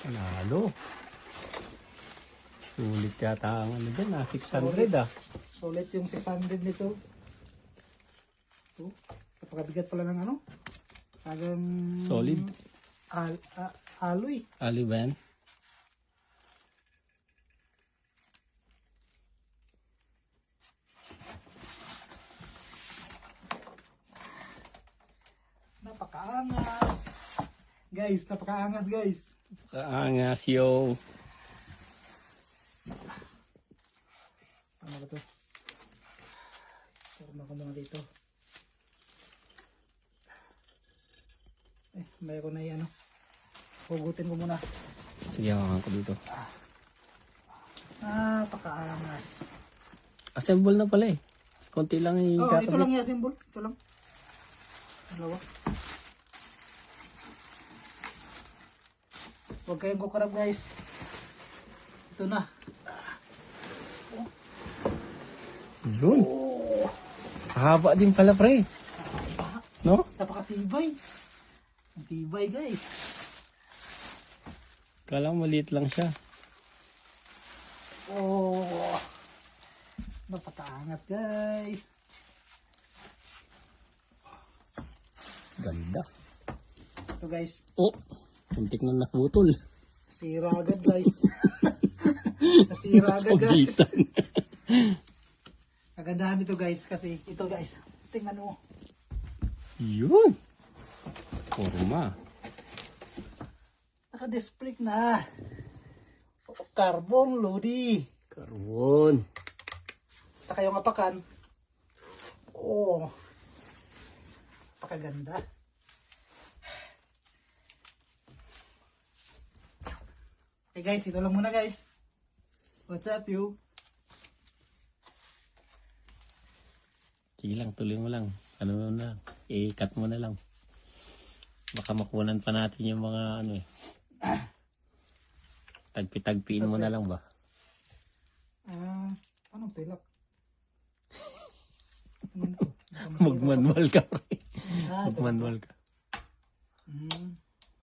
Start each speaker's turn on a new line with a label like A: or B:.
A: Panalo. Sulit yata ang ano dyan 600
B: Solid yung 600 nito. Ito. Napakabigat pala ng ano. Talagang
A: Solid.
B: Aloy.
A: Aloy ba yan?
B: Napakaangas. Guys, napakaangas guys.
A: Kaangas yo.
B: Ano ba ito? Turma ko muna dito. May ko na yan. Hugutin ko muna.
A: Sige, hawakan ko dito.
B: Napakaangas.
A: Assemble na pala eh. Konti lang yung
B: Ito lang yung symbol. Ito lang. Dalawa. Huwag kayong kukurap guys. Ito na.
A: Yun. Haba din pala pre. No?
B: Napakatibay. Ang tibay guys.
A: Kala mo maliit lang siya.
B: Napakaangas guys.
A: Ganda.
B: Ito guys.
A: Oh, kuntik na naputol.
B: Sira agad guys. Nasira agad guys.
A: Sogisan.
B: Kagandahan ito guys kasi ito guys. Tingnan mo.
A: Yun. Forma.
B: Naka-display na. Carbon Lodi.
A: Carbon.
B: Saka yung apakan. Napakaganda. Okay guys, ito lang muna guys. What's up you?
A: Sige lang, tuloy mo lang. Ano mo na lang. I-cut mo na lang. Baka makunan pa natin yung mga ano eh. Tagpi-tagpiin mo na lang ba?
B: Anong tilak? Ano to?
A: Magmanual ka pre. Magmanual ka.